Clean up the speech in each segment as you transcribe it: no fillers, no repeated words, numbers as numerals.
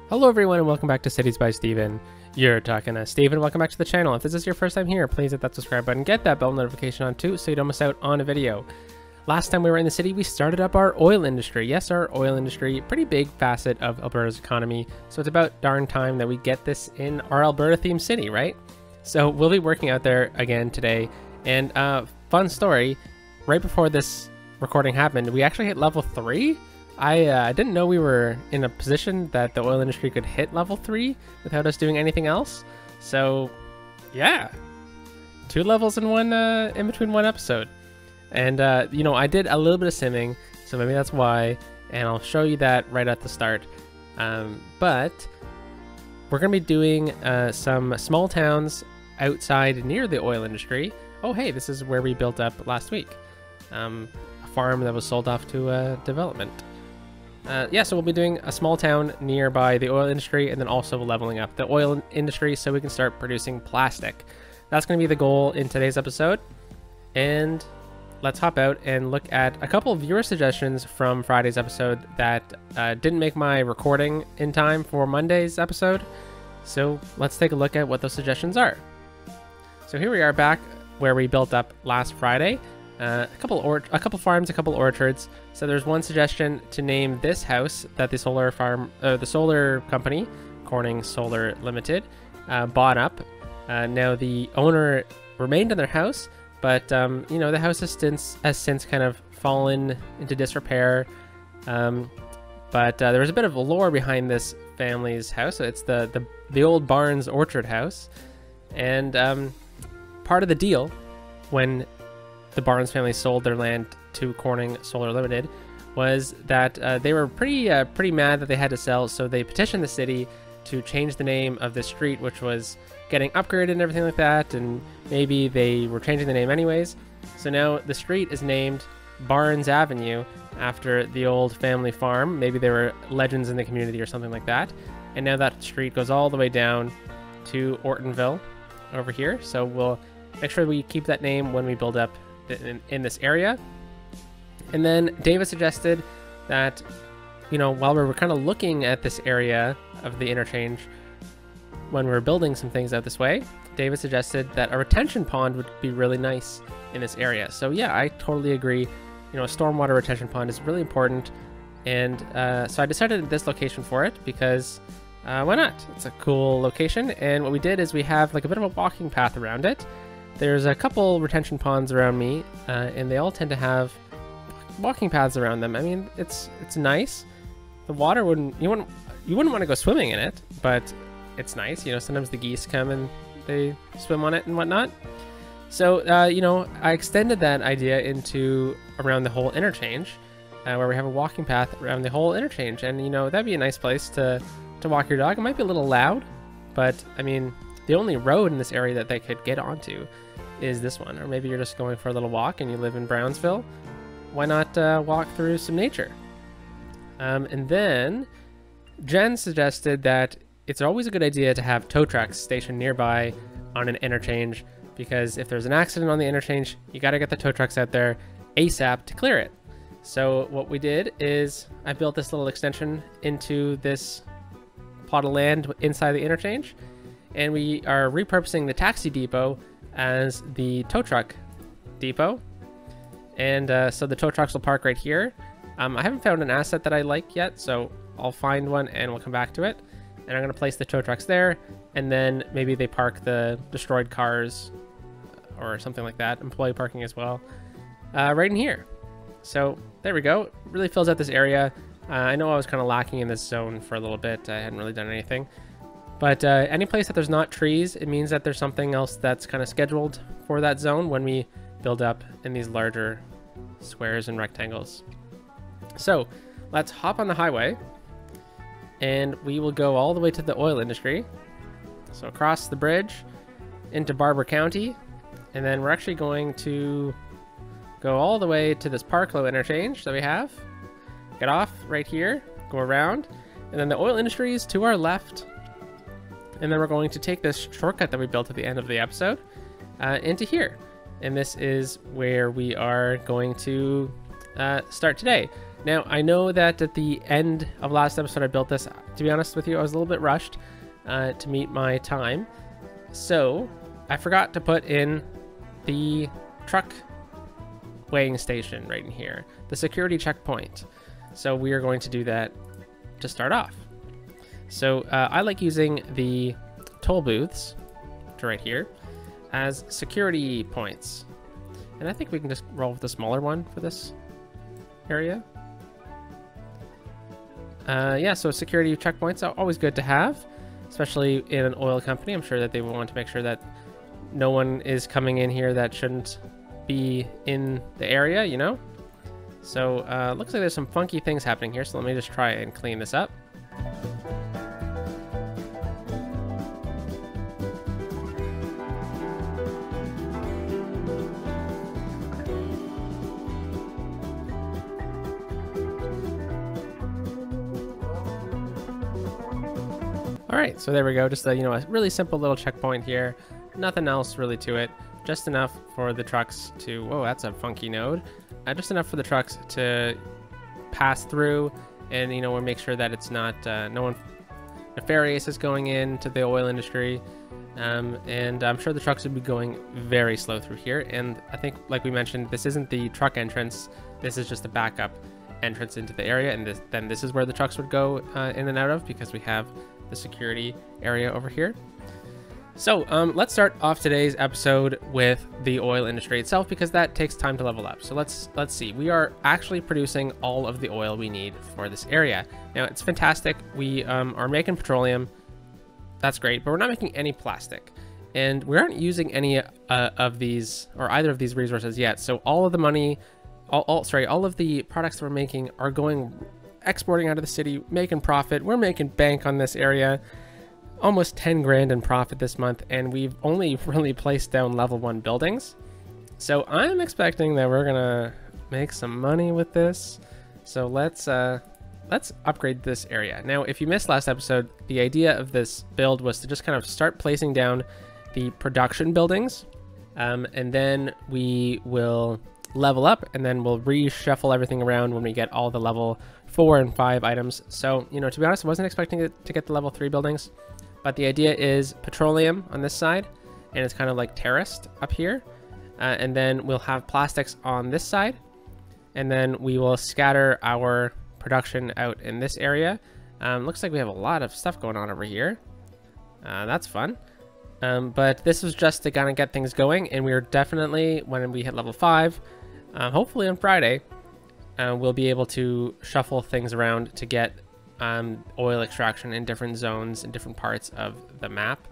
Hello everyone and welcome back to Cities by Steven. You're talking to Steven. Welcome back to the channel. If this is your first time here, please hit that subscribe button, get that bell notification on too so you don't miss out on a video. Last time we were in the city, we started up our oil industry. Yes, our oil industry, pretty big facet of Alberta's economy. So it's about darn time that we get this in our Alberta themed city, right? So we'll be working out there again today. And fun story, right before this recording happened, we actually hit level 3. I didn't know we were in a position that the oil industry could hit level 3 without us doing anything else. So, yeah, 2 levels in between one episode. And you know, I did a little bit of simming, so maybe that's why. And I'll show you that right at the start. But we're gonna be doing some small towns outside near the oil industry. Oh, hey, this is where we built up last week. A farm that was sold off to development. Yeah, so we'll be doing a small town nearby the oil industry and then also leveling up the oil industry so we can start producing plastic. That's going to be the goal in today's episode. And let's hop out and look at a couple of viewer suggestions from Friday's episode that didn't make my recording in time for Monday's episode. So let's take a look at what those suggestions are. So here we are back where we built up last Friday. A couple farms, a couple orchards. So there's one suggestion to name this house that the solar company, Corning Solar Limited, bought up. Now the owner remained in their house, but you know, the house has since kind of fallen into disrepair. But there was a bit of a lore behind this family's house. It's the old Barnes orchard house, and part of the deal when the Barnes family sold their land to Corning Solar Limited was that they were pretty mad that they had to sell, so they petitioned the city to change the name of the street, which was getting upgraded and everything like that, and maybe they were changing the name anyways. So now the street is named Barnes Avenue after the old family farm. Maybe there were legends in the community or something like that. And now that street goes all the way down to Ortonville over here. So we'll make sure we keep that name when we build up in this area. And then David suggested that, you know, while we were kind of looking at this area of the interchange when we were building some things out this way, David suggested that a retention pond would be really nice in this area. So yeah, I totally agree. You know, a stormwater retention pond is really important, and so I decided this location for it because why not? It's a cool location. And what we did is we have like a bit of a walking path around it. There's a couple retention ponds around me, and they all tend to have walking paths around them. I mean, it's nice. The water you wouldn't want to go swimming in it, but it's nice. You know, sometimes the geese come and they swim on it and whatnot. So, you know, I extended that idea into around the whole interchange, where we have a walking path around the whole interchange. And, you know, that'd be a nice place to walk your dog. It might be a little loud, but, I mean, the only road in this area that they could get onto is this one. Or maybe you're just going for a little walk and you live in Brownsville. Why not walk through some nature? And then Jen suggested that it's always a good idea to have tow trucks stationed nearby on an interchange, because if there's an accident on the interchange, you got to get the tow trucks out there ASAP to clear it. So what we did is I built this little extension into this plot of land inside the interchange, and we are repurposing the taxi depot as the tow truck depot. And so the tow trucks will park right here. I haven't found an asset that I like yet, so I'll find one and we'll come back to it. And I'm going to place the tow trucks there, and then maybe they park the destroyed cars or something like that, employee parking as well, right in here. So there we go. It really fills out this area. I know I was kind of lacking in this zone for a little bit. I hadn't really done anything. But any place that there's not trees, it means that there's something else that's kind of scheduled for that zone when we build up in these larger squares and rectangles. So let's hop on the highway, and we will go all the way to the oil industry. So across the bridge into Barber County, and then we're actually going to go all the way to this Parklow interchange that we have. Get off right here, go around, and then the oil industry is to our left. And then we're going to take this shortcut that we built at the end of the episode into here. And this is where we are going to start today. Now, I know that at the end of last episode I built this. To be honest with you, I was a little bit rushed to meet my time. So, I forgot to put in the truck weighing station right in here, the security checkpoint. So we are going to do that to start off. So I like using the toll booths to right here as security points. And I think we can just roll with the smaller one for this area. Yeah, so security checkpoints are always good to have, especially in an oil company. I'm sure that they will want to make sure that no one is coming in here that shouldn't be in the area, you know? So looks like there's some funky things happening here, so let me just try and clean this up. All right, so there we go. Just a, a really simple little checkpoint here. Nothing else really to it. Just enough for the trucks to, whoa, that's a funky node. Just enough for the trucks to pass through, and we'll make sure that it's not no one nefarious is going into the oil industry. And I'm sure the trucks would be going very slow through here. And I think, like we mentioned, this isn't the truck entrance. This is just a backup entrance into the area, and then this is where the trucks would go in and out of, because we have the security area over here. So let's start off today's episode with the oil industry itself, because that takes time to level up. So let's see. We are actually producing all of the oil we need for this area. Now, it's fantastic. We are making petroleum. That's great, but we're not making any plastic. And we aren't using any of these, or either of these resources yet. So all of the money, all of the products that we're making are going, exporting out of the city, making profit. We're making bank on this area. Almost 10 grand in profit this month, and we've only really placed down level 1 buildings. So I'm expecting that we're gonna make some money with this. So let's upgrade this area. Now, if you missed last episode, the idea of this build was to just kind of start placing down the production buildings, and then we will level up, and then we'll reshuffle everything around when we get all the level 4 and 5 items. So, to be honest, I wasn't expecting it to get the level 3 buildings. But the idea is petroleum on this side, and it's kind of like terraced up here. And then we'll have plastics on this side, and then we will scatter our production out in this area. Looks like we have a lot of stuff going on over here. That's fun. But this was just to kind of get things going, and we're definitely, when we hit level 5, hopefully on Friday, we'll be able to shuffle things around to get oil extraction in different zones in different parts of the map,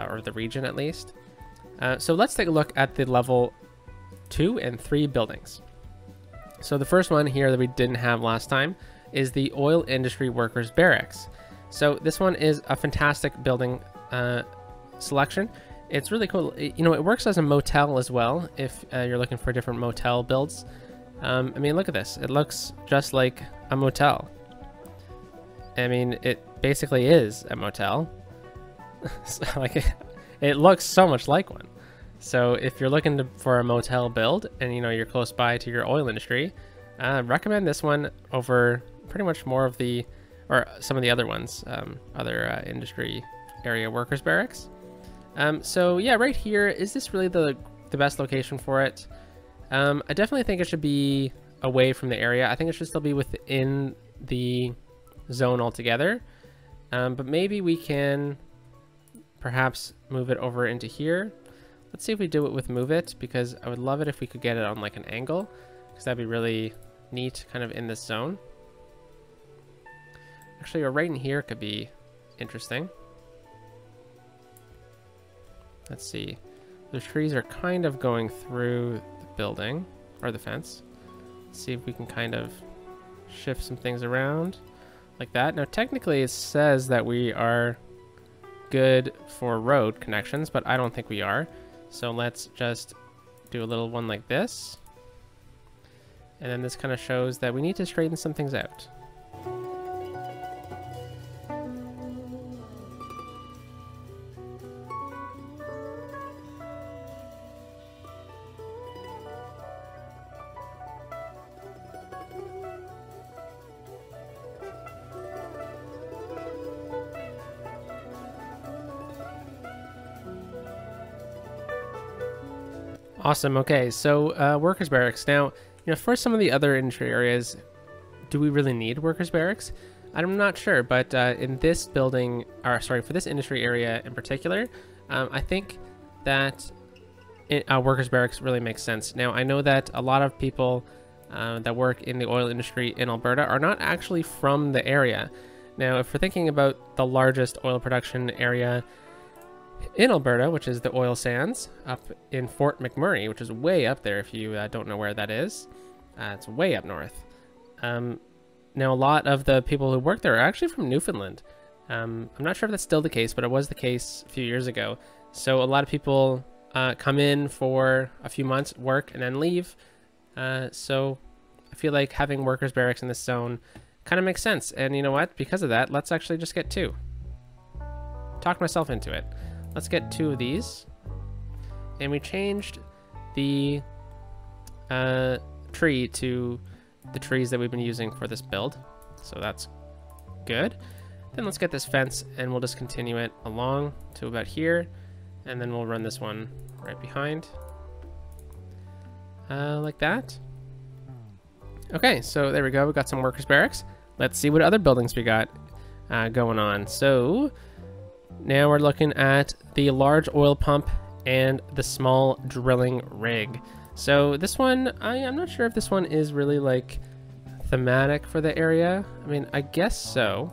or the region at least. So let's take a look at the level 2 and 3 buildings. So the first one here that we didn't have last time is the oil industry workers barracks. So this one is a fantastic building selection. It's really cool. It works as a motel as well if you're looking for different motel builds. I mean, look at this. It looks just like a motel. I mean, it basically is a motel. So, like, it looks so much like one. So if you're looking for a motel build and you're close by to your oil industry, recommend this one over pretty much more of the, or some of the other ones, other industry area workers barracks. So yeah, right here, is this really the best location for it? I definitely think it should be away from the area. I think it should still be within the zone altogether, but maybe we can perhaps move it over into here. Let's see if we do it with move it, because I would love it if we could get it on like an angle, because that'd be really neat kind of in this zone. Actually, right in here could be interesting. Let's see. The trees are kind of going through the building, or the fence. Let's see if we can kind of shift some things around like that. Now, technically, it says that we are good for road connections, but I don't think we are. So let's just do a little one like this. And then this kind of shows that we need to straighten some things out. Awesome. Okay, so workers barracks. Now, for some of the other industry areas, do we really need workers barracks? I'm not sure, but in this building, or sorry, for this industry area in particular, I think that workers barracks really makes sense. Now, I know that a lot of people that work in the oil industry in Alberta are not actually from the area. Now, if we're thinking about the largest oil production area in Alberta, which is the oil sands up in Fort McMurray, which is way up there if you don't know where that is. It's way up north. Now, a lot of the people who work there are actually from Newfoundland. I'm not sure if that's still the case, but it was the case a few years ago. So a lot of people come in for a few months, work, and then leave. So I feel like having workers barracks in this zone kind of makes sense. And you know what? Because of that, let's actually just get 2. Talk myself into it. Let's get 2 of these. And we changed the tree to the trees that we've been using for this build. So that's good. Then let's get this fence and we'll just continue it along to about here. And then we'll run this one right behind. Like that. Okay, so there we go. We got some workers barracks. Let's see what other buildings we got going on. So now we're looking at the large oil pump and the small drilling rig. So this one, I'm not sure if this one is really like thematic for the area. I mean, I guess so.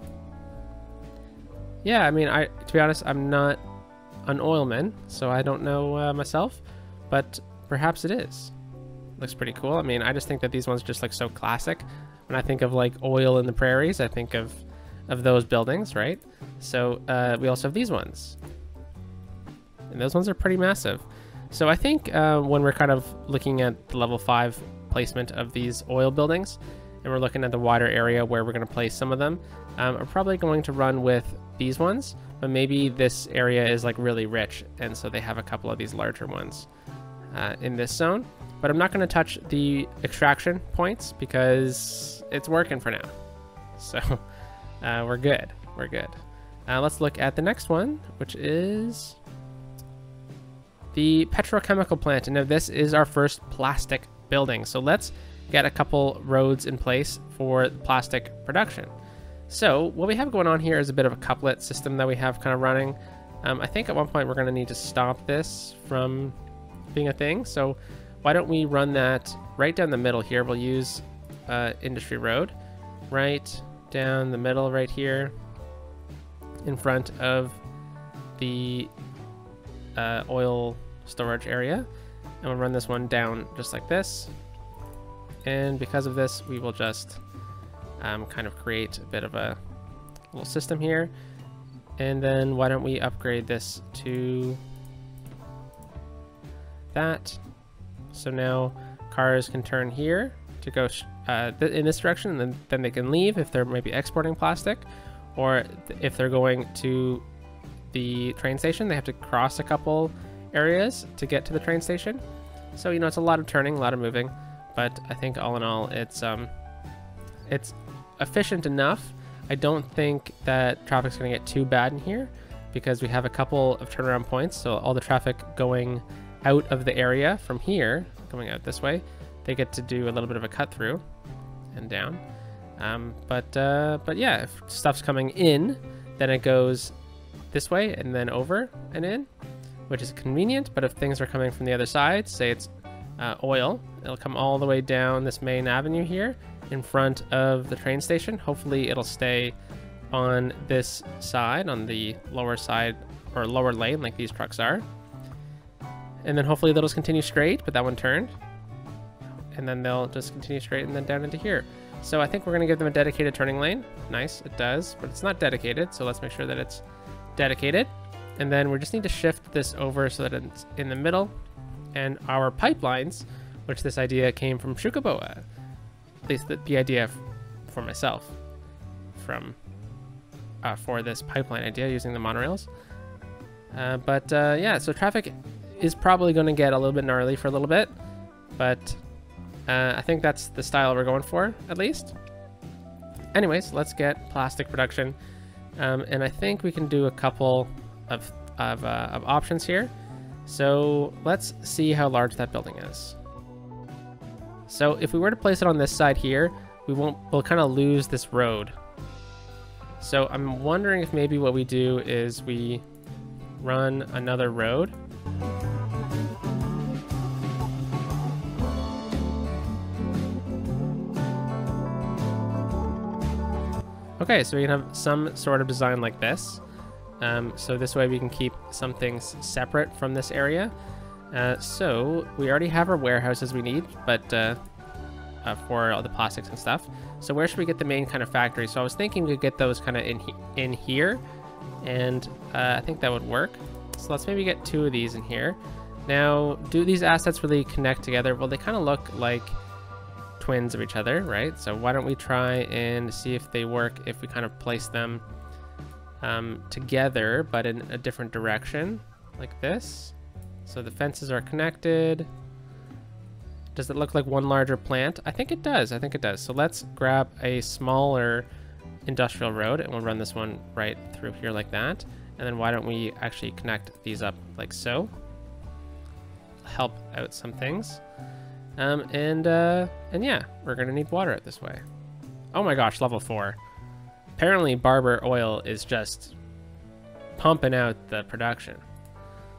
Yeah, I mean, to be honest, I'm not an oilman, so I don't know myself, but perhaps it is. Looks pretty cool. I mean, I just think that these ones are just like so classic. When I think of like oil in the prairies, I think of those buildings, right? So we also have these ones, and those ones are pretty massive. So I think when we're kind of looking at the level 5 placement of these oil buildings, and we're looking at the wider area where we're going to place some of them, we're probably going to run with these ones, but maybe this area is like really rich, and so they have a couple of these larger ones in this zone. But I'm not going to touch the extraction points because it's working for now. So we're good. We're good. Let's look at the next one, which is the petrochemical plant. And now this is our first plastic building. So let's get a couple roads in place for the plastic production. So what we have going on here is a bit of a couplet system that we have kind of running. I think at one point we're going to need to stop this from being a thing. So why don't we run that right down the middle here? We'll use industry road right down the middle right here in front of the oil storage area. And we'll run this one down just like this. And because of this, we will just kind of create a bit of a little system here. And then why don't we upgrade this to that? So now cars can turn here to go in this direction, and then they can leave if they're maybe exporting plastic, or if they're going to the train station, they have to cross a couple areas to get to the train station. So, it's a lot of turning, a lot of moving, but I think all in all, it's efficient enough. I don't think that traffic's going to get too bad in here because we have a couple of turnaround points. So all the traffic going out of the area from here, going out this way, they get to do a little bit of a cut through and down. But yeah, if stuff's coming in, then it goes this way and then over and in, which is convenient. But if things are coming from the other side, say it's oil, it'll come all the way down this main avenue here in front of the train station. Hopefully it'll stay on this side, on the lower side or lower lane like these trucks are. And then hopefully they'll just continue straight, but that one turned. And then they'll just continue straight and then down into here. So I think we're going to give them a dedicated turning lane. Nice, it does, but it's not dedicated. So let's make sure that it's dedicated. And then we just need to shift this over so that it's in the middle. And our pipelines, which this idea came from Shukaboa, at least the idea for myself, for this pipeline idea using the monorails. Yeah, so traffic is probably going to get a little bit gnarly for a little bit, but I think that's the style we're going for, at least. Anyways, let's get plastic production, and I think we can do a couple of options here. So let's see how large that building is. So if we were to place it on this side here, we'll kind of lose this road. So I'm wondering if maybe what we do is we run another road. Okay, so we can have some sort of design like this. So this way we can keep some things separate from this area. So we already have our warehouses we need, but for all the plastics and stuff. So where should we get the main kind of factory? So I was thinking we could get those kind of in here, and I think that would work. So let's maybe get 2 of these in here. Now, do these assets really connect together? Well, they kind of look like twins of each other, right? So why don't we try and see if they work if we kind of place them together, but in a different direction, like this. So the fences are connected. Does it look like one larger plant? I think it does. I think it does. So let's grab a smaller industrial road, and we'll run this one right through here like that. And then why don't we actually connect these up like so? Help out some things. And yeah, we're gonna need water out this way. Oh my gosh, level 4. Apparently Barber Oil is just pumping out the production.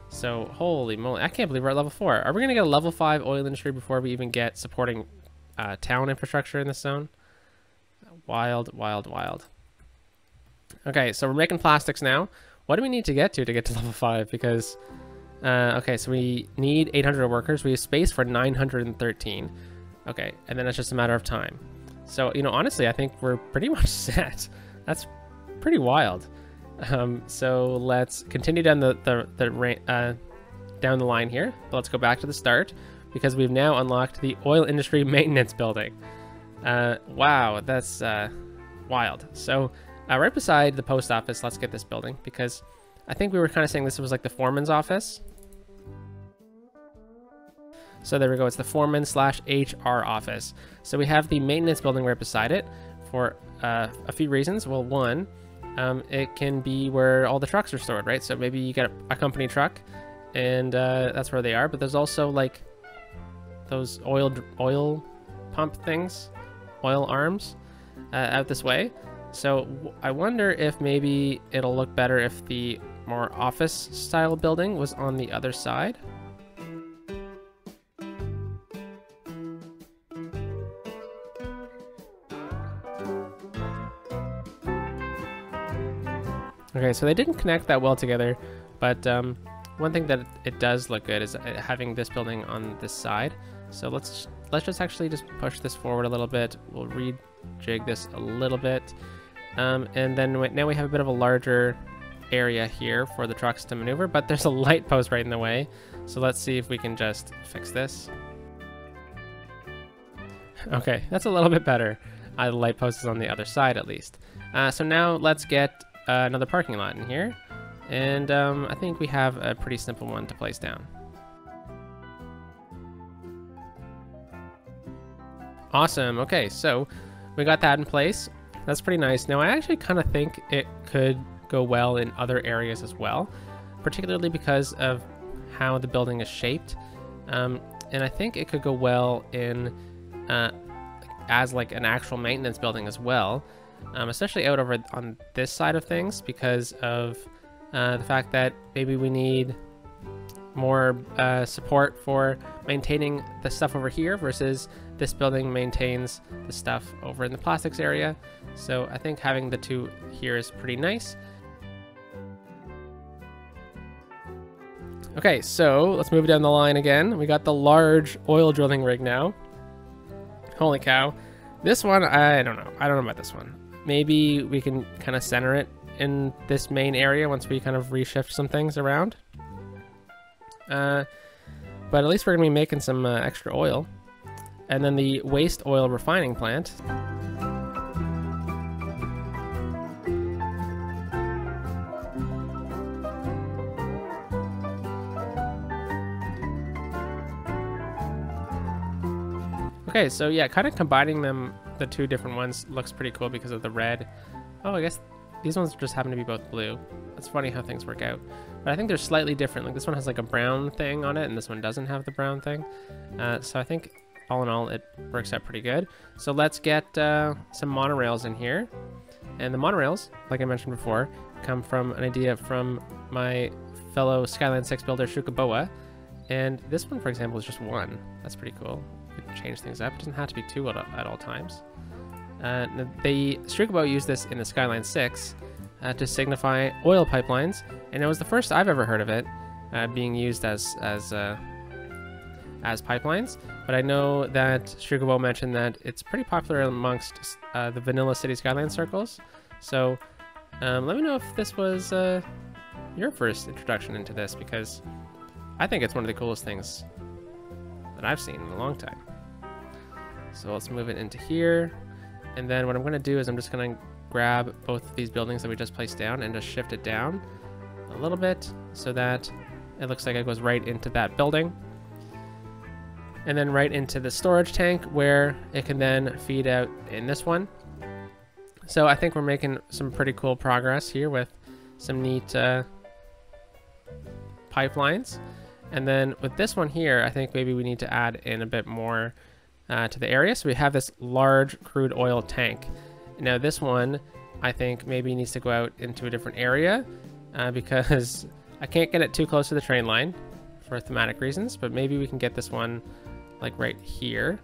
So holy moly, I can't believe we're at level 4. Are we gonna get a level 5 oil industry before we even get supporting town infrastructure in this zone? Wild, wild, wild. Okay, so we're making plastics now. What do we need to get to level 5? Because okay, so we need 800 workers. We have space for 913. Okay, and then it's just a matter of time. So, you know, honestly, I think we're pretty much set. That's pretty wild. So let's continue down down the line here. But let's go back to the start because we've now unlocked the oil industry maintenance building. Wow, that's wild. So right beside the post office, let's get this building because I think we were kind of saying this was like the foreman's office. So there we go, it's the foreman / HR office. So we have the maintenance building right beside it for a few reasons. Well, one, it can be where all the trucks are stored, right? So maybe you get a company truck and that's where they are, but there's also like those oil pump things, oil arms out this way. So I wonder if maybe it'll look better if the more office style building was on the other side. Okay, so they didn't connect that well together, but one thing that it does look good is having this building on this side. So let's just actually just push this forward a little bit. We'll rejig this a little bit, and then now we have a bit of a larger area here for the trucks to maneuver, but there's a light post right in the way. So let's see if we can just fix this. Okay, that's a little bit better. The light post is on the other side at least. So now let's get another parking lot in here, and I think we have a pretty simple one to place down. Awesome. Okay, so we got that in place. That's pretty nice. Now I actually kind of think it could go well in other areas as well, particularly because of how the building is shaped, and I think it could go well in as like an actual maintenance building as well. Especially out over on this side of things because of the fact that maybe we need more support for maintaining the stuff over here versus this building maintains the stuff over in the plastics area. So I think having the two here is pretty nice. Okay, so let's move down the line again. We got the large oil drilling rig now. Holy cow. This one, I don't know. I don't know about this one. Maybe we can kind of center it in this main area once we kind of reshift some things around. But at least we're going to be making some extra oil. And then the waste oil refining plant. Okay, so yeah, kind of combining them, the two different ones looks pretty cool because of the red. Oh, I guess these ones just happen to be both blue. It's funny how things work out. But I think they're slightly different. Like this one has like a brown thing on it, and this one doesn't have the brown thing. So I think all in all, it works out pretty good. So let's get some monorails in here. And the monorails, like I mentioned before, come from an idea from my fellow Skylines 6 builder, Shukaboa. And this one, for example, is just one. That's pretty cool. You can change things up. It doesn't have to be two at all times. The Shukaboa used this in the Skylines 6 to signify oil pipelines, and it was the first I've ever heard of it being used as pipelines. But I know that Shukaboa mentioned that it's pretty popular amongst the vanilla City Skylines circles. So let me know if this was your first introduction into this, because I think it's one of the coolest things that I've seen in a long time. So let's move it into here. And then what I'm going to do is I'm just going to grab both of these buildings that we just placed down and just shift it down a little bit so that it looks like it goes right into that building. And then right into the storage tank where it can then feed out in this one. So I think we're making some pretty cool progress here with some neat pipelines. And then with this one here, I think maybe we need to add in a bit more to the area. So we have this large crude oil tank. Now this one, I think maybe needs to go out into a different area because I can't get it too close to the train line for thematic reasons, but maybe we can get this one like right here.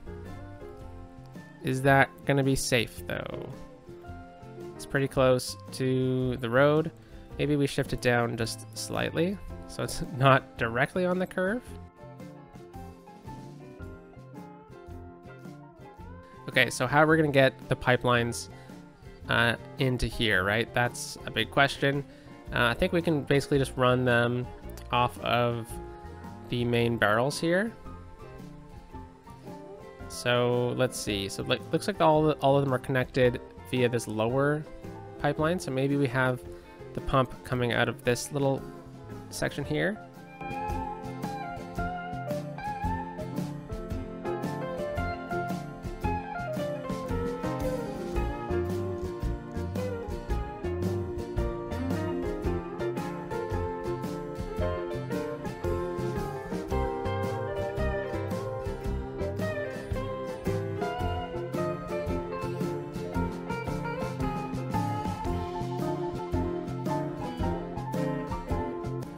Is that gonna be safe though? It's pretty close to the road. Maybe we shift it down just slightly so it's not directly on the curve. Okay, so how we're gonna get the pipelines into here, right? That's a big question. I think we can basically just run them off of the main barrels here. So let's see. So looks like all of them are connected via this lower pipeline. So maybe we have the pump coming out of this little section here.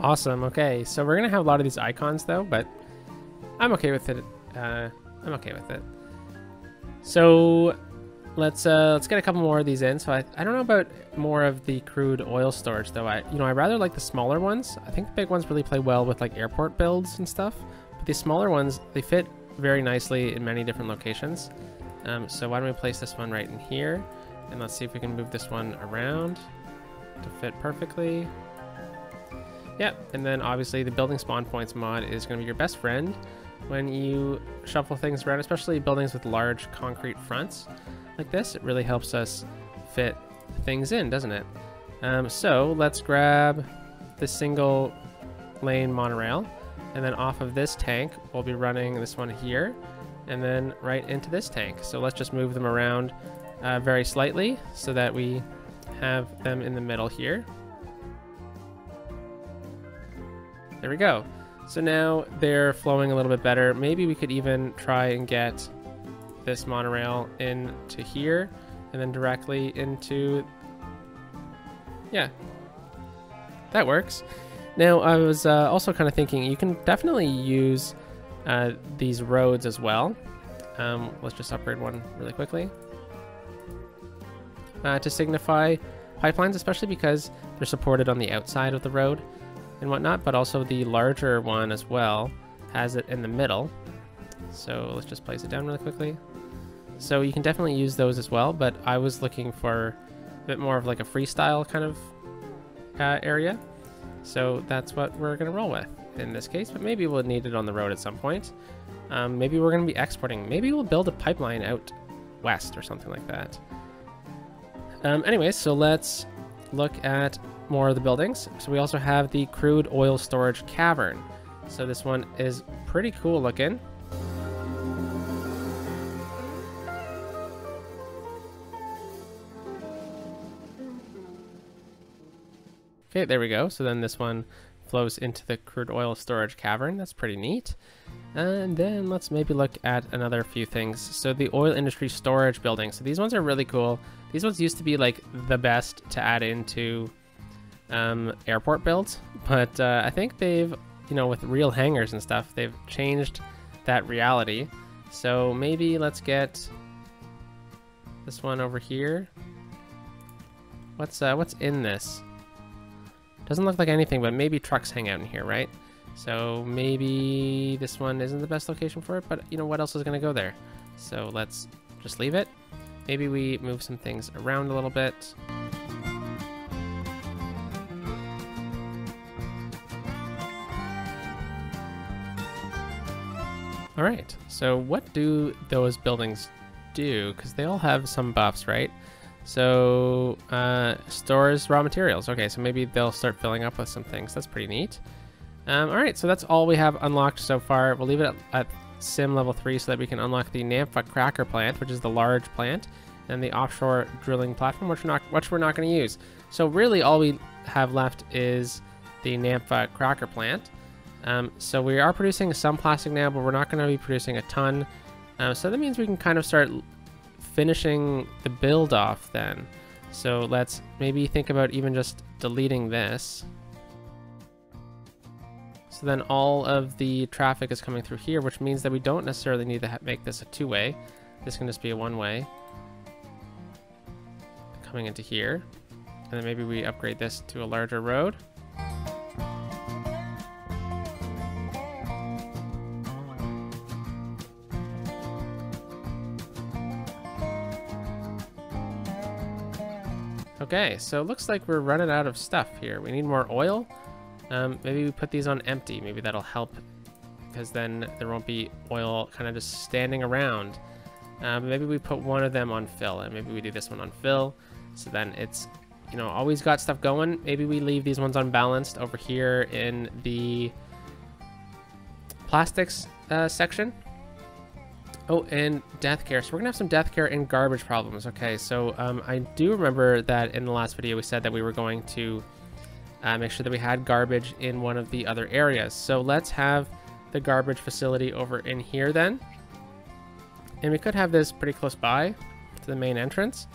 Awesome. Okay, so we're gonna have a lot of these icons though, but I'm okay with it. I'm okay with it. So let's get a couple more of these in. So I don't know about more of the crude oil storage though. I rather like the smaller ones. I think the big ones really play well with like airport builds and stuff. But these smaller ones, they fit very nicely in many different locations. So why don't we place this one right in here, and let's see if we can move this one around to fit perfectly. Yep, and then obviously the building spawn points mod is going to be your best friend when you shuffle things around, especially buildings with large concrete fronts like this. It really helps us fit things in, doesn't it? So let's grab the single lane monorail, and then off of this tank, we'll be running this one here, and then right into this tank. So let's just move them around very slightly so that we have them in the middle here. There we go. So now they're flowing a little bit better. Maybe we could even try and get this monorail into here and then directly into, yeah, that works. Now I was also kind of thinking you can definitely use these roads as well. Let's just upgrade one really quickly to signify pipelines, especially because they're supported on the outside of the road and whatnot, but also the larger one as well has it in the middle. So let's just place it down really quickly. So you can definitely use those as well, but I was looking for a bit more of like a freestyle kind of area. So that's what we're gonna roll with in this case, but maybe we'll need it on the road at some point. Maybe we're gonna be exporting. Maybe we'll build a pipeline out west or something like that. Anyways, so let's look at more of the buildings. So we also have the crude oil storage cavern. So this one is pretty cool looking. Okay, there we go. So then this one flows into the crude oil storage cavern. That's pretty neat. And then let's maybe look at another few things. So the oil industry storage building. So these ones are really cool. These ones used to be like the best to add into airport builds, but I think they've, you know, with real hangars and stuff, they've changed that reality. So maybe let's get this one over here. What's in this? Doesn't look like anything, but maybe trucks hang out in here, right? So maybe this one isn't the best location for it, but you know, what else is going to go there? So let's just leave it. Maybe we move some things around a little bit. All right, so what do those buildings do? Because they all have some buffs, right? So stores raw materials. Okay, so maybe they'll start filling up with some things. That's pretty neat. All right, so that's all we have unlocked so far. We'll leave it at Sim level 3 so that we can unlock the Naphtha cracker plant, which is the large plant, and the offshore drilling platform, which we're not going to use. So really all we have left is the Naphtha cracker plant. So we are producing some plastic now, but we're not going to be producing a ton. So that means we can kind of start finishing the build off then. So let's maybe think about even just deleting this. So then all of the traffic is coming through here, which means that we don't necessarily need to make this a two-way. This can just be a one-way coming into here. And then maybe we upgrade this to a larger road. Okay, so it looks like we're running out of stuff here. We need more oil. Maybe we put these on empty. Maybe that'll help, because then there won't be oil kind of just standing around. Maybe we put one of them on fill, and maybe we do this one on fill. So then it's, you know, always got stuff going. Maybe we leave these ones unbalanced over here in the plastics section. Oh, and death care. So we're gonna have some death care and garbage problems. Okay, so I do remember that in the last video we said that we were going to make sure that we had garbage in one of the other areas. So let's have the garbage facility over in here then. And we could have this pretty close by to the main entrance.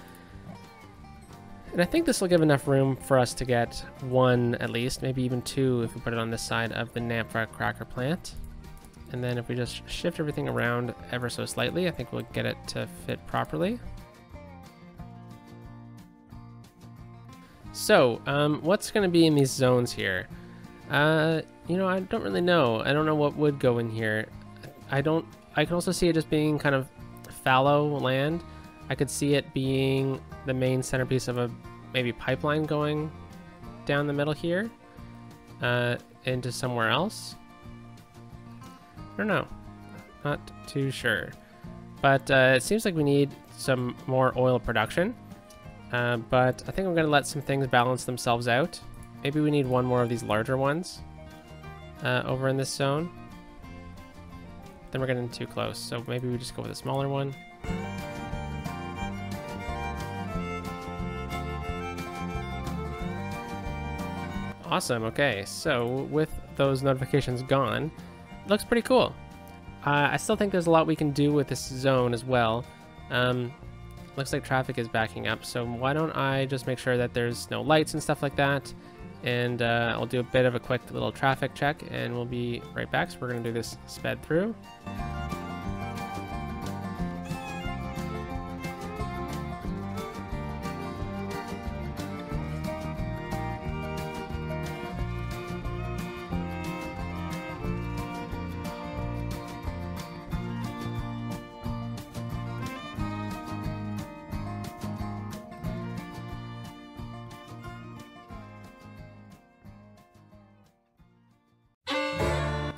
And I think this will give enough room for us to get one at least, maybe even two if we put it on this side of the Naphtha cracker plant. And then if we just shift everything around ever so slightly, I think we'll get it to fit properly. So, what's going to be in these zones here? You know, I don't really know. I don't know what would go in here. I can also see it just being kind of fallow land. I could see it being the main centerpiece of a maybe pipeline going down the middle here into somewhere else. I don't know. Not too sure. But it seems like we need some more oil production. But I think I'm going to let some things balance themselves out. Maybe we need one more of these larger ones over in this zone. Then we're getting too close. So maybe we just go with a smaller one. Awesome. Okay. So with those notifications gone, looks pretty cool. I still think there's a lot we can do with this zone as well. Looks like traffic is backing up, so why don't I just make sure that there's no lights and stuff like that, and I'll do a bit of a quick little traffic check and we'll be right back. So we're going to do this sped through.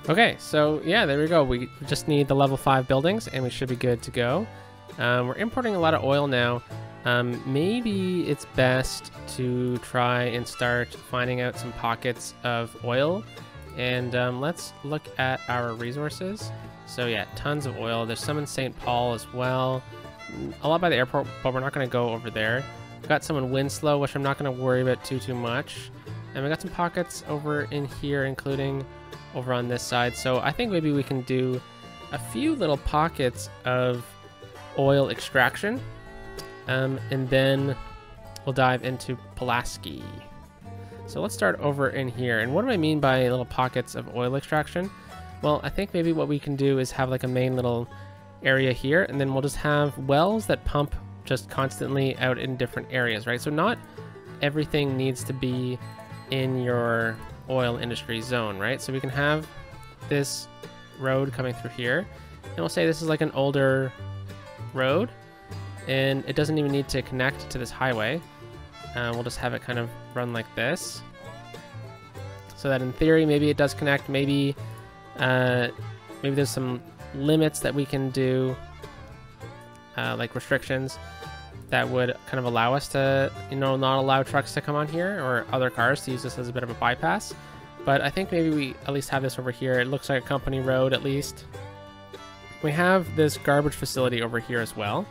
Okay, so yeah, there we go. We just need the level 5 buildings and we should be good to go. We're importing a lot of oil now. Maybe it's best to try and start finding out some pockets of oil. And let's look at our resources. So yeah, tons of oil. There's some in St. Paul as well. A lot by the airport, but we're not going to go over there. We've got some in Winslow, which I'm not going to worry about too much. And we got some pockets over in here, including over on this side. So I think maybe we can do a few little pockets of oil extraction. And then we'll dive into Pulaski. So let's start over in here. And what do I mean by little pockets of oil extraction? Well, I think maybe what we can do is have like a main little area here, and then we'll just have wells that pump just constantly out in different areas, right? So not everything needs to be in your oil industry zone, right? So we can have this road coming through here, and we'll say this is like an older road, and it doesn't even need to connect to this highway. We'll just have it kind of run like this, so that in theory maybe it does connect. Maybe there's some limits that we can do, like restrictions that would kind of allow us to, not allow trucks to come on here or other cars to use this as a bit of a bypass. But I think maybe we at least have this over here. It looks like a company road at least. We have this garbage facility over here as well,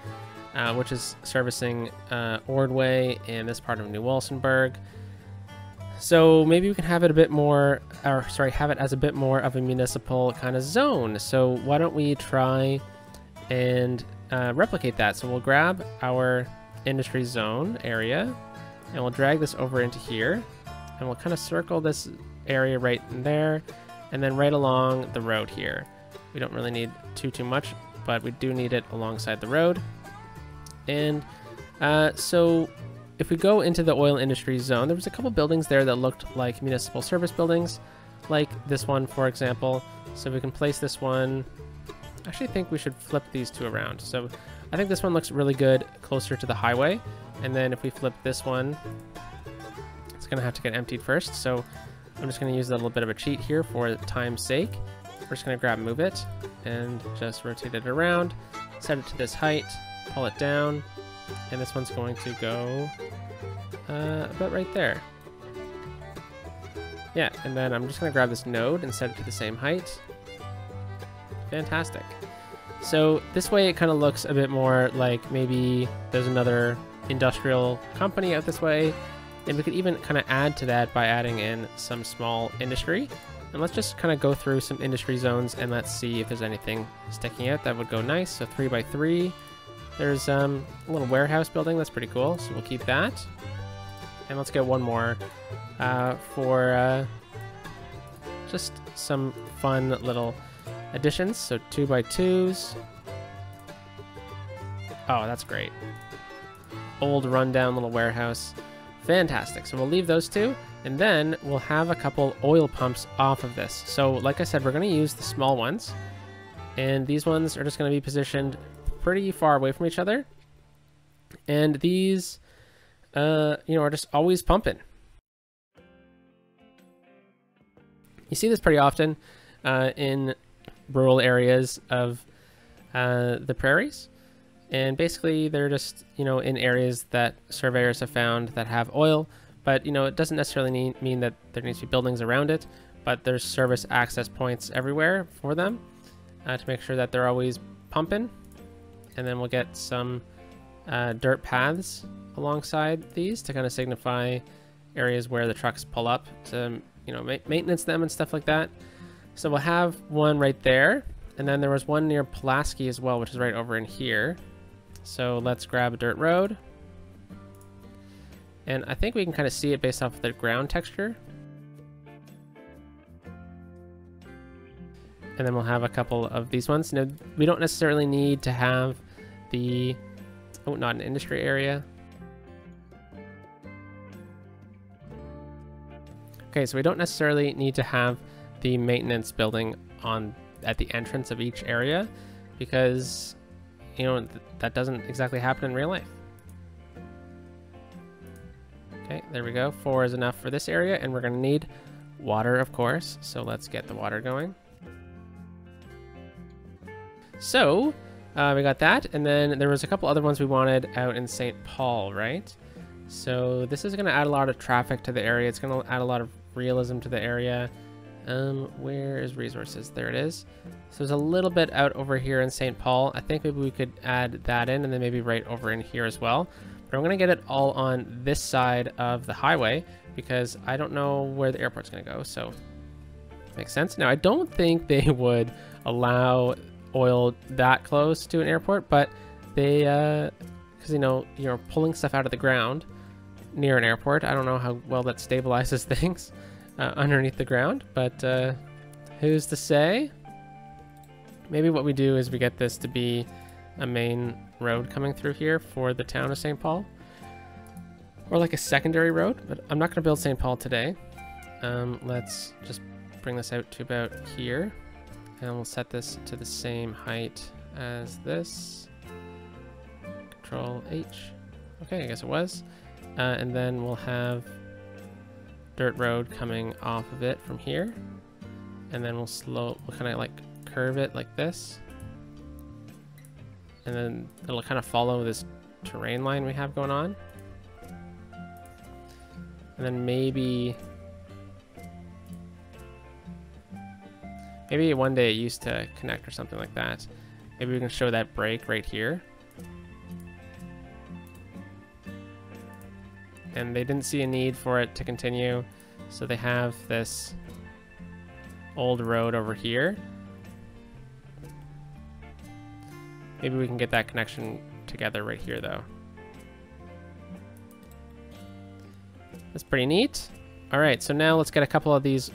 which is servicing Ordway and this part of New Walsenburg. So maybe we can have it a bit more, or sorry, have it as a bit more of a municipal kind of zone. So why don't we try and replicate that? So we'll grab our industry zone area and we'll drag this over into here, and we'll kind of circle this area right in there, and then right along the road here. We don't really need too much, but we do need it alongside the road. And so if we go into the oil industry zone, there was a couple buildings there that looked like municipal service buildings, like this one, for example. So we can place this one. I actually think we should flip these two around. So I think this one looks really good closer to the highway. And then if we flip this one, it's going to have to get emptied first. So I'm just going to use a little bit of a cheat here for time's sake. We're just going to grab move it and just rotate it around, set it to this height, pull it down, and this one's going to go about right there. Yeah, and then I'm just going to grab this node and set it to the same height. Fantastic. So this way it kind of looks a bit more like maybe there's another industrial company out this way, and we could even kind of add to that by adding in some small industry. And let's just kind of go through some industry zones and let's see if there's anything sticking out that would go nice. So 3x3. There's a little warehouse building. That's pretty cool. So we'll keep that. And let's get one more for just some fun little additions. So 2x2s. Oh, that's great. Old rundown little warehouse. Fantastic. So we'll leave those two. And then we'll have a couple oil pumps off of this. So like I said, we're going to use the small ones. And these ones are just going to be positioned pretty far away from each other. And these, are just always pumping. You see this pretty often in rural areas of the prairies. And basically they're just, in areas that surveyors have found that have oil. But, it doesn't necessarily mean that there needs to be buildings around it, but there's service access points everywhere for them to make sure that they're always pumping. And then we'll get some dirt paths alongside these to kind of signify areas where the trucks pull up to, maintenance them and stuff like that. So we'll have one right there. And then there was one near Pulaski as well, which is right over in here. So let's grab a dirt road. And I think we can kind of see it based off of the ground texture. And then we'll have a couple of these ones. Now, we don't necessarily need to have the... Oh, not an industry area. Okay, so we don't necessarily need to have the maintenance building at the entrance of each area, because, that doesn't exactly happen in real life. Okay, there we go. 4 is enough for this area, and we're going to need water, of course. So let's get the water going. So we got that, and then there was a couple other ones we wanted out in St. Paul, right? So this is going to add a lot of traffic to the area. It's going to add a lot of realism to the area. Where is resources? There it is. So there's a little bit out over here in St. Paul. I think maybe we could add that in, and then maybe right over in here as well. But I'm going to get it all on this side of the highway, because I don't know where the airport's going to go. So makes sense. Now, I don't think they would allow oil that close to an airport, but they, because you're pulling stuff out of the ground near an airport. I don't know how well that stabilizes things underneath the ground, but who's to say? Maybe what we do is we get this to be a main road coming through here for the town of St. Paul, or like a secondary road, but I'm not going to build St. Paul today. Let's just bring this out to about here, and we'll set this to the same height as this. Control H. Okay, I guess it was. And then we'll have dirt road coming off of it from here, and then we'll kind of like curve it like this, and then it'll kind of follow this terrain line we have going on. And then maybe one day it used to connect or something like that. Maybe we can show that break right here. And they didn't see a need for it to continue, so they have this old road over here. Maybe we can get that connection together right here, though. That's pretty neat. All right, so now let's get a couple of these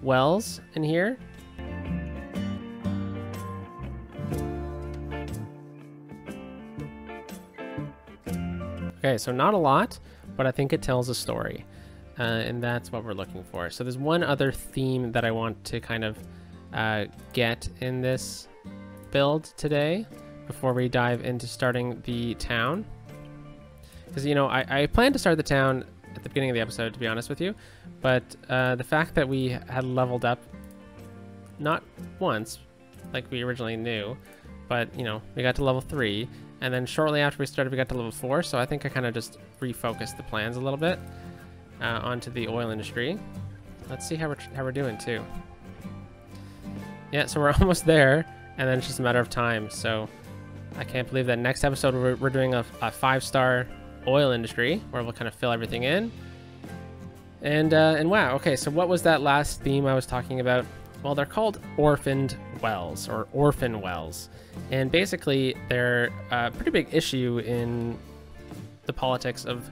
wells in here. Okay, so not a lot, but I think it tells a story, and that's what we're looking for. So there's one other theme that I want to kind of get in this build today before we dive into starting the town. Because, I planned to start the town at the beginning of the episode, to be honest with you, but the fact that we had leveled up not once like we originally knew, but we got to level 3, and then shortly after we started we got to level 4, so I think I kind of just refocused the plans a little bit onto the oil industry. Let's see how we're doing too. Yeah, so we're almost there, and then it's just a matter of time. So I can't believe that next episode we're doing a 5-star oil industry where we'll kind of fill everything in. And wow, okay, so what was that last theme I was talking about? Well, they're called orphaned wells, or orphan wells, and basically they're a pretty big issue in the politics of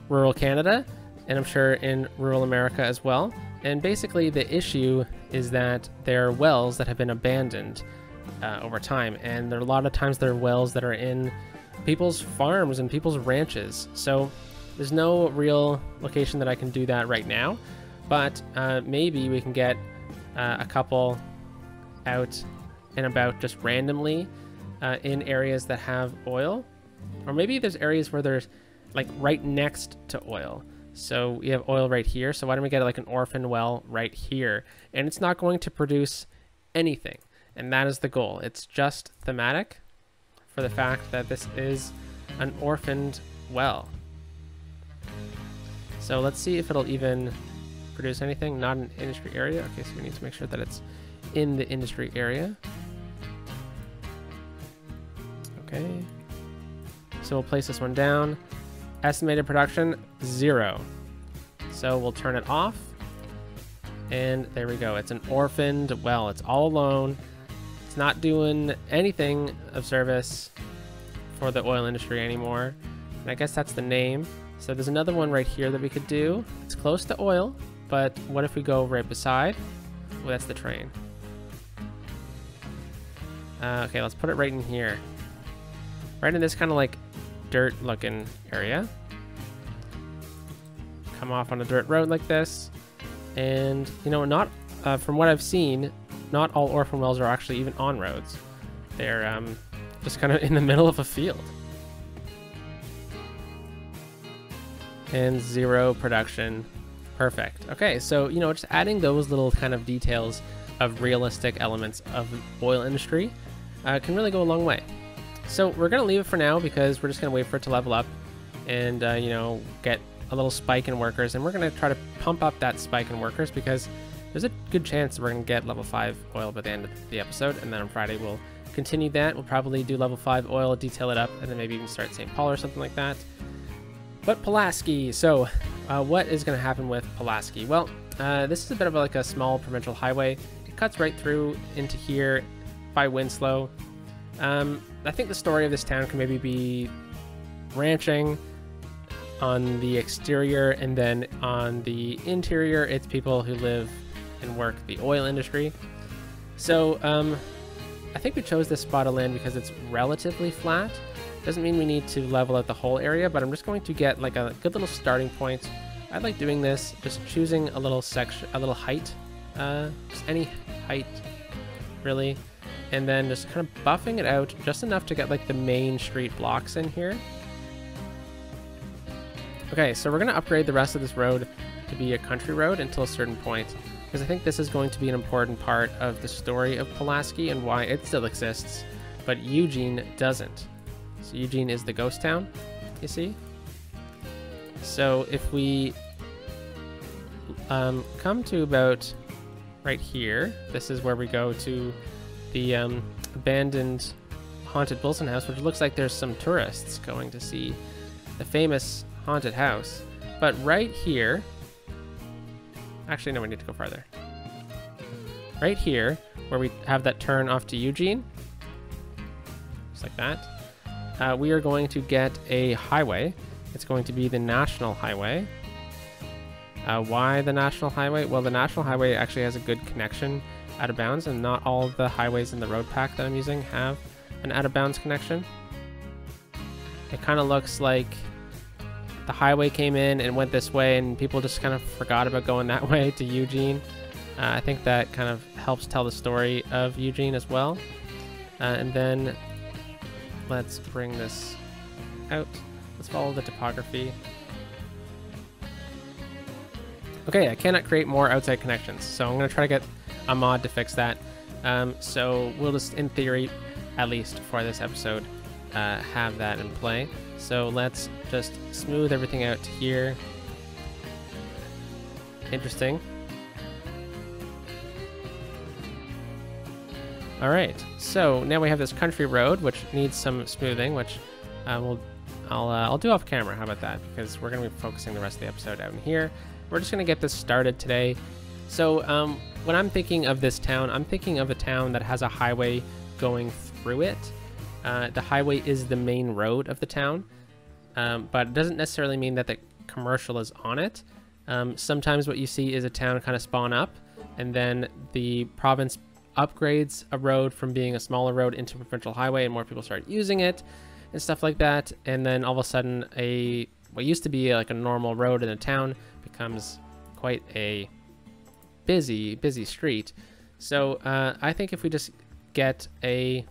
rural Canada, and I'm sure in rural America as well. And basically the issue is that they're wells that have been abandoned over time, and there are a lot of times they're wells that are in people's farms and people's ranches. So there's no real location that I can do that right now, but maybe we can get a couple out and about just randomly in areas that have oil, or maybe there's areas where there's like right next to oil. So we have oil right here, so why don't we get like an orphan well right here? And it's not going to produce anything, and that is the goal. It's just thematic for the fact that this is an orphaned well. So let's see if it'll even produce anything. Not an industry area. Okay, so we need to make sure that it's in the industry area. Okay, so we'll place this one down. Estimated production 0, so we'll turn it off, and there we go. It's an orphaned well. It's all alone. It's not doing anything of service for the oil industry anymore, and I guess that's the name. So there's another one right here that we could do. It's close to oil, but what if we go right beside? Well, that's the train. Okay, let's put it right in here, right in this kind of like dirt looking area. Come off on a dirt road like this, and not from what I've seen, not all orphan wells are actually even on roads. They're just kind of in the middle of a field. And 0 production. Perfect. Okay, so just adding those little kind of details of realistic elements of the oil industry can really go a long way. So we're going to leave it for now because we're just going to wait for it to level up and, get a little spike in workers. And we're going to try to pump up that spike in workers because there's a good chance that we're going to get level 5 oil by the end of the episode. And then on Friday, we'll continue that. We'll probably do level 5 oil, detail it up, and then maybe even start St. Paul or something like that. But Pulaski, so what is going to happen with Pulaski? Well, this is a bit of like a small provincial highway. It cuts right through into here by Winslow. I think the story of this town can maybe be ranching on the exterior, and then on the interior, it's people who live and work the oil industry. So I think we chose this spot of land because it's relatively flat. Doesn't mean we need to level out the whole area, but I'm just going to get like a good little starting point. I like doing this, just choosing a little section, a little height, just any height, really, and then just kind of buffing it out just enough to get like the main street blocks in here. Okay, so we're going to upgrade the rest of this road to be a country road until a certain point, because I think this is going to be an important part of the story of Pulaski and why it still exists, but Eugene doesn't. So Eugene is the ghost town, you see? So if we come to about right here, this is where we go to the abandoned haunted Wilson house, which looks like there's some tourists going to see the famous haunted house. But right here, actually no, we need to go farther. Right here, where we have that turn off to Eugene, just like that. We are going to get a highway. It's going to be the National Highway. Why the National Highway? Well, the National Highway actually has a good connection out of bounds, and not all of the highways in the road pack that I'm using have an out of bounds connection. It kind of looks like the highway came in and went this way, and people just kind of forgot about going that way to Eugene. I think that kind of helps tell the story of Eugene as well. And then let's bring this out. Let's follow the topography. Okay, I cannot create more outside connections, so I'm going to try to get a mod to fix that. So we'll just, in theory, at least for this episode, have that in play. So let's just smooth everything out here. Interesting. All right, so now we have this country road, which needs some smoothing, which I'll do off camera. How about that? Because we're going to be focusing the rest of the episode out in here. We're just going to get this started today. So when I'm thinking of this town, I'm thinking of a town that has a highway going through it. The highway is the main road of the town, but it doesn't necessarily mean that the commercial is on it. Sometimes what you see is a town kind of spawn up, and then the province upgrades a road from being a smaller road into a provincial highway, and more people start using it and stuff like that. And then all of a sudden, what used to be like a normal road in a town becomes quite a busy street. So I think if we just get a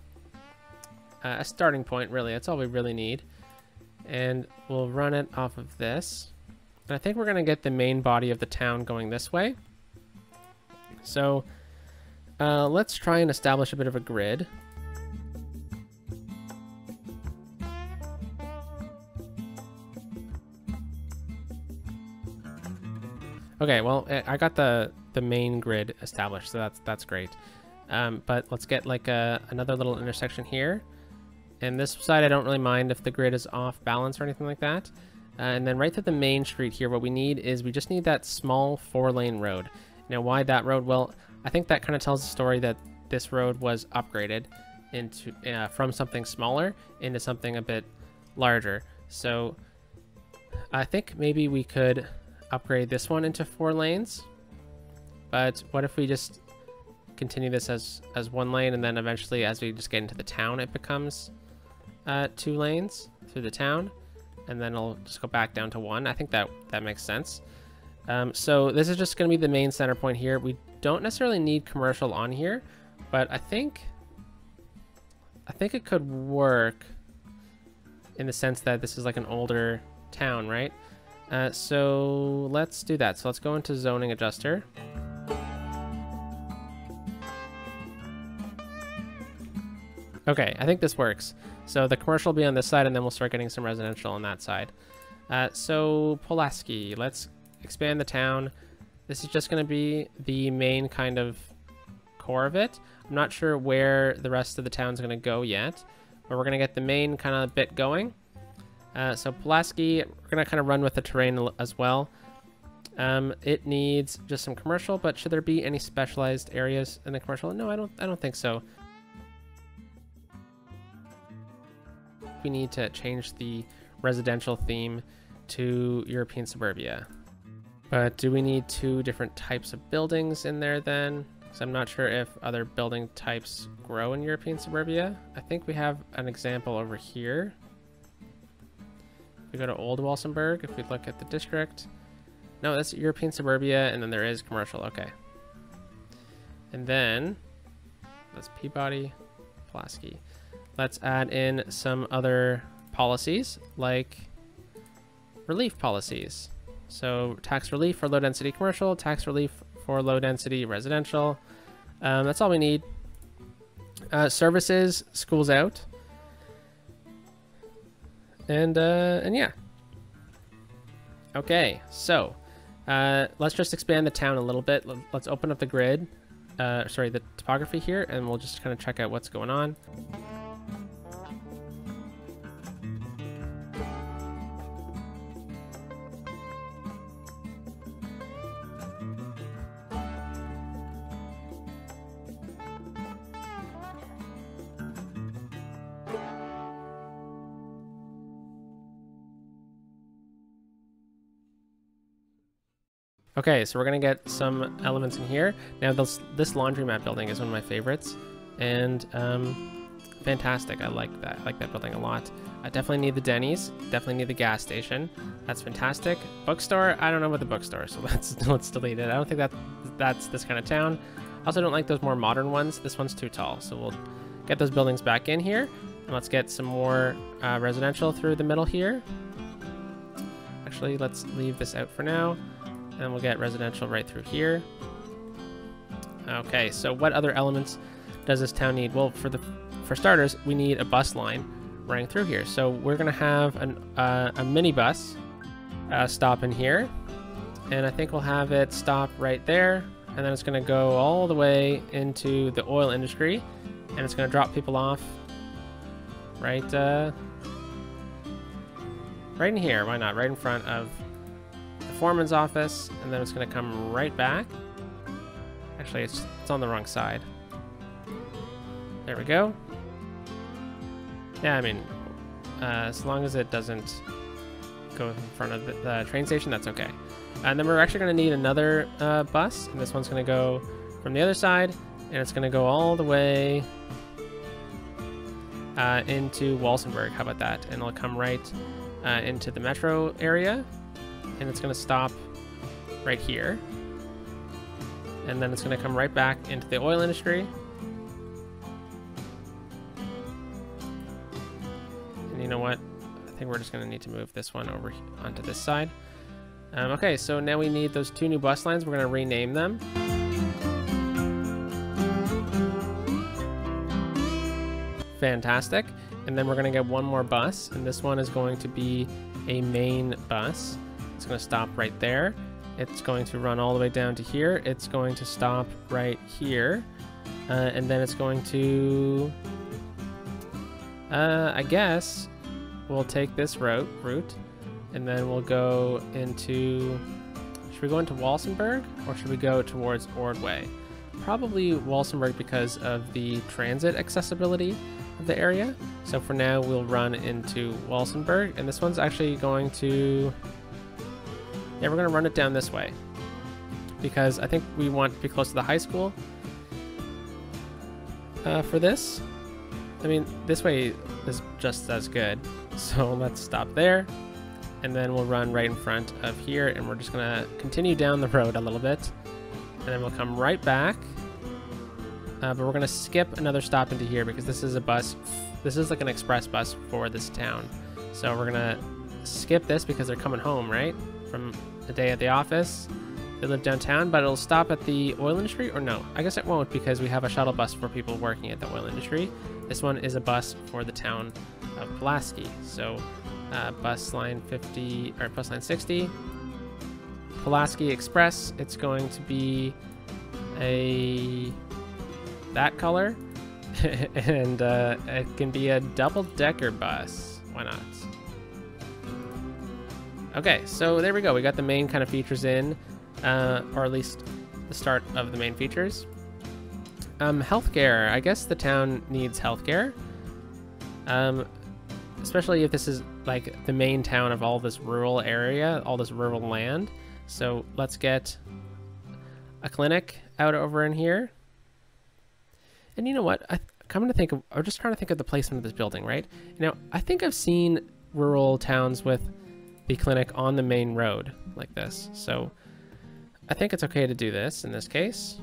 starting point, really, that's all we really need, and we'll run it off of this. And I think we're going to get the main body of the town going this way. So let's try and establish a bit of a grid. Okay, well, I got the main grid established, so that's great. But let's get like another little intersection here. And this side, I don't really mind if the grid is off balance or anything like that. And then right to the main street here, what we need is we just need that small 4-lane road. Now, why that road? Well, I think that kind of tells the story that this road was upgraded into from something smaller into something a bit larger. So I think maybe we could upgrade this one into 4 lanes. But what if we just continue this as 1 lane, and then eventually, as we just get into the town, it becomes 2 lanes through the town, and then it'll just go back down to 1. I think that makes sense. So this is just going to be the main center point here. We don't necessarily need commercial on here, but I think it could work in the sense that this is like an older town, right? So let's do that. So let's go into zoning adjuster. Okay, I think this works. So the commercial will be on this side, and then we'll start getting some residential on that side. So Pulaski, let's expand the town. This is just going to be the main kind of core of it. I'm not sure where the rest of the town's going to go yet, but we're going to get the main kind of bit going. So Pulaski, we're gonna kind of run with the terrain as well. It needs just some commercial, but should there be any specialized areas in the commercial? No, I don't think so. We need to change the residential theme to European suburbia. But do we need 2 different types of buildings in there then? Because I'm not sure if other building types grow in European suburbia. I think we have an example over here. If we go to Old Walsenburg, if we look at the district. No, that's European suburbia, and then there is commercial. Okay. And then that's Peabody, Pulaski. Let's add in some other policies, like relief policies. So tax relief for low density commercial, tax relief for low density residential. That's all we need. Services, schools out. And yeah. Okay, so let's just expand the town a little bit. Let's open up the grid, sorry, the topography here, and we'll just kind of check out what's going on. Okay, so we're gonna get some elements in here. Now this laundromat building is one of my favorites, and fantastic. I like that. I like that building a lot. I definitely need the Denny's. Definitely need the gas station. That's fantastic. Bookstore. I don't know about the bookstore, so let's delete it. I don't think that's this kind of town. I also don't like those more modern ones. This one's too tall, so we'll get those buildings back in here, and let's get some more residential through the middle here. Actually, let's leave this out for now. And we'll get residential right through here. Okay, so what other elements does this town need? Well, for starters, we need a bus line running through here. So we're gonna have a mini bus stop in here, and I think we'll have it stop right there, and then it's gonna go all the way into the oil industry, and it's gonna drop people off right in here. Why not? Right in front of the foreman's office, and then it's going to come right back. Actually, it's on the wrong side. There we go. Yeah, I mean, as long as it doesn't go in front of the train station, that's okay. And then we're actually going to need another bus, and this one's going to go from the other side, and it's going to go all the way into Walsenburg. How about that? And it'll come right into the metro area. And it's going to stop right here, and then it's going to come right back into the oil industry. And you know what? I think we're just going to need to move this one over onto this side. Okay, so now we need those 2 new bus lines. We're going to rename them. Fantastic. And then we're going to get one more bus, and this one is going to be a main bus. It's going to stop right there. It's going to run all the way down to here. It's going to stop right here. And then it's going to, I guess, we'll take this route, and then we'll go into, should we go into Walsenburg, or should we go towards Ordway? Probably Walsenburg because of the transit accessibility of the area. So for now, we'll run into Walsenburg, and this one's actually going to, yeah, we're going to run it down this way because I think we want to be close to the high school for this. I mean, this way is just as good. So let's stop there, and then we'll run right in front of here, and we're just going to continue down the road a little bit, and then we'll come right back. But we're going to skip another stop into here because this is a bus. This is like an express bus for this town. So we're going to skip this because they're coming home, right? From the day at the office. They live downtown, but it'll stop at the oil industry, or no, I guess it won't because we have a shuttle bus for people working at the oil industry. This one is a bus for the town of Pulaski. So bus line 50 or bus line 60, Pulaski Express. It's going to be that color, and it can be a double-decker bus. Why not? Okay, so there we go. We got the main kind of features in, or at least the start of the main features. Healthcare. I guess the town needs healthcare. Especially if this is like the main town of all this rural area, all this rural land. So let's get a clinic out over in here. And you know what? I'm just trying to think of the placement of this building, right? Now, I think I've seen rural towns with the clinic on the main road like this. So I think it's okay to do this in this case.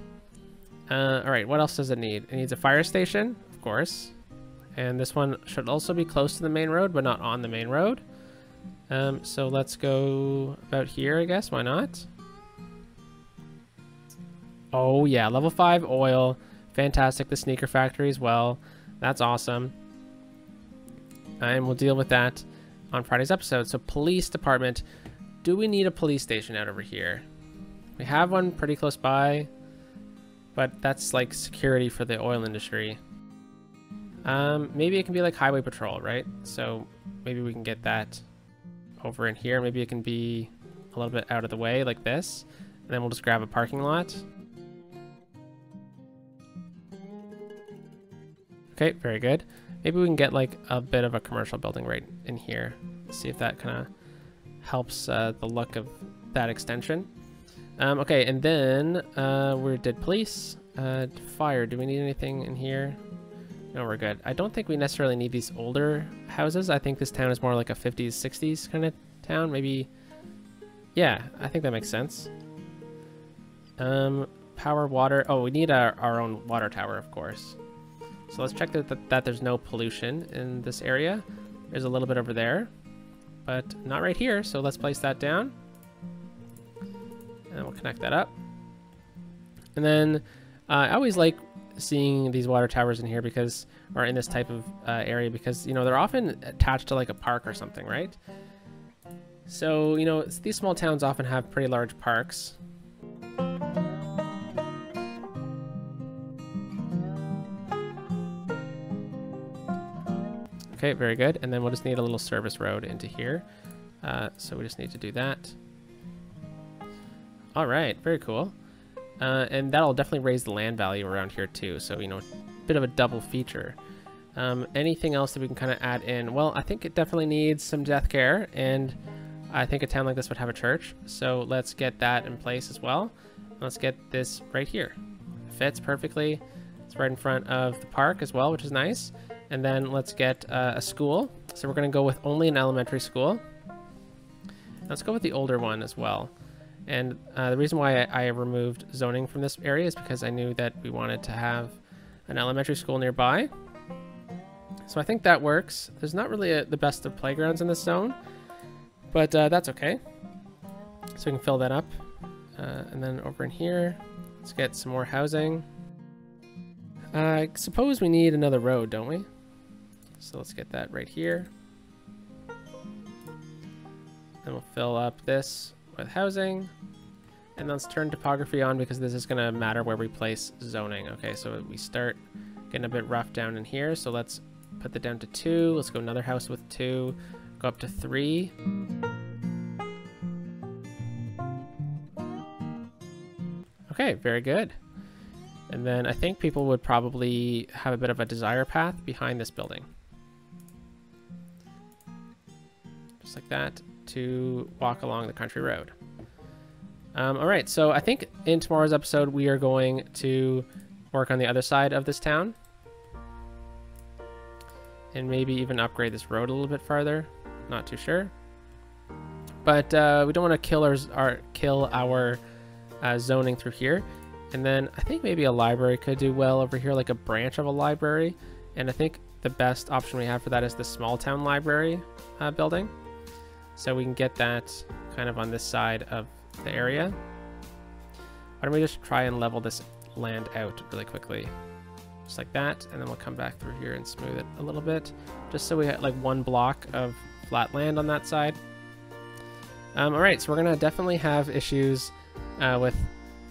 All right, what else does it need? It needs a fire station, of course. And this one should also be close to the main road, but not on the main road. So let's go about here, I guess. Why not? Oh, yeah. Level 5 oil. Fantastic. The sneaker factory as well. That's awesome. And we'll deal with that on Friday's episode. So police department. Do we need a police station out over here? We have one pretty close by, but that's like security for the oil industry. Maybe it can be like highway patrol, right? So maybe we can get that over in here. Maybe it can be a little bit out of the way like this, and then we'll just grab a parking lot. Okay, very good. Maybe we can get like a bit of a commercial building right in here. See if that kind of helps the look of that extension. Okay, and then we did police, fire. Do we need anything in here? No, we're good. I don't think we necessarily need these older houses. I think this town is more like a 50s, 60s kind of town. Maybe, yeah, I think that makes sense. Power, water. Oh, we need our own water tower, of course. So let's check that there's no pollution in this area. There's a little bit over there, but not right here. So let's place that down. And we'll connect that up. And then I always like seeing these water towers in here because, or in this type of area, because, you know, they're often attached to like a park or something, right? So, you know, these small towns often have pretty large parks. Okay, very good. And then we'll just need a little service road into here. So we just need to do that. All right, very cool. And that'll definitely raise the land value around here too. So, you know, a bit of a double feature. Anything else that we can kind of add in? Well, I think it definitely needs some death care, and I think a town like this would have a church. So let's get that in place as well. Let's get this right here. It fits perfectly. It's right in front of the park as well, which is nice. And then let's get a school. So we're going to go with only an elementary school. Let's go with the older one as well. And the reason why I removed zoning from this area is because I knew that we wanted to have an elementary school nearby. So I think that works. There's not really the best of playgrounds in this zone, but that's okay. So we can fill that up. And then over in here, let's get some more housing. I suppose we need another road, don't we? So let's get that right here. And we'll fill up this with housing. And let's turn topography on because this is going to matter where we place zoning. Okay, so we start getting a bit rough down in here. So let's put that down to 2. Let's go another house with 2. Go up to 3. Okay, very good. And then I think people would probably have a bit of a desire path behind this building. Just like that, to walk along the country road. All right, so I think in tomorrow's episode, we are going to work on the other side of this town. And maybe even upgrade this road a little bit farther. Not too sure. But we don't want to kill our zoning through here. And then I think maybe a library could do well over here, like a branch of a library. And I think the best option we have for that is the small town library building. So we can get that kind of on this side of the area. Why don't we just try and level this land out really quickly? Just like that. And then we'll come back through here and smooth it a little bit. Just so we have like one block of flat land on that side. All right, so we're going to definitely have issues with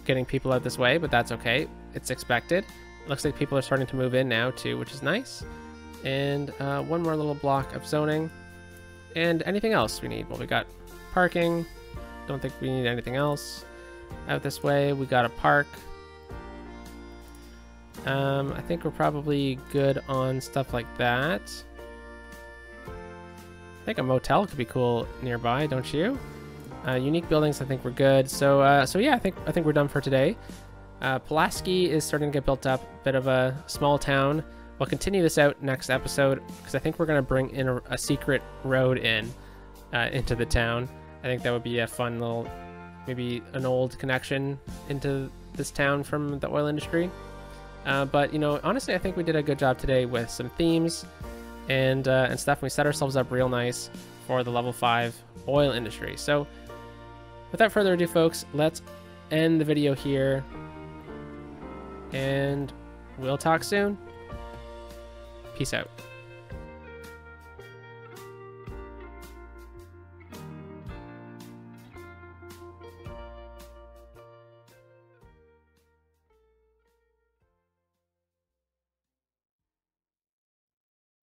getting people out this way, but that's okay. It's expected. It looks like people are starting to move in now too, which is nice. And one more little block of zoning. And anything else we need? Well, we got parking. Don't think we need anything else. Out this way, we got a park. I think we're probably good on stuff like that. I think a motel could be cool nearby, don't you? Unique buildings, I think we're good. So yeah, I think we're done for today. Pulaski is starting to get built up, bit of a small town. We'll continue this out next episode because I think we're gonna bring in a secret road into the town. I think that would be a fun little, maybe an old connection into this town from the oil industry. But you know, honestly, I think we did a good job today with some themes and stuff. We set ourselves up real nice for the level 5 oil industry. So without further ado, folks, let's end the video here, and we'll talk soon. Peace out.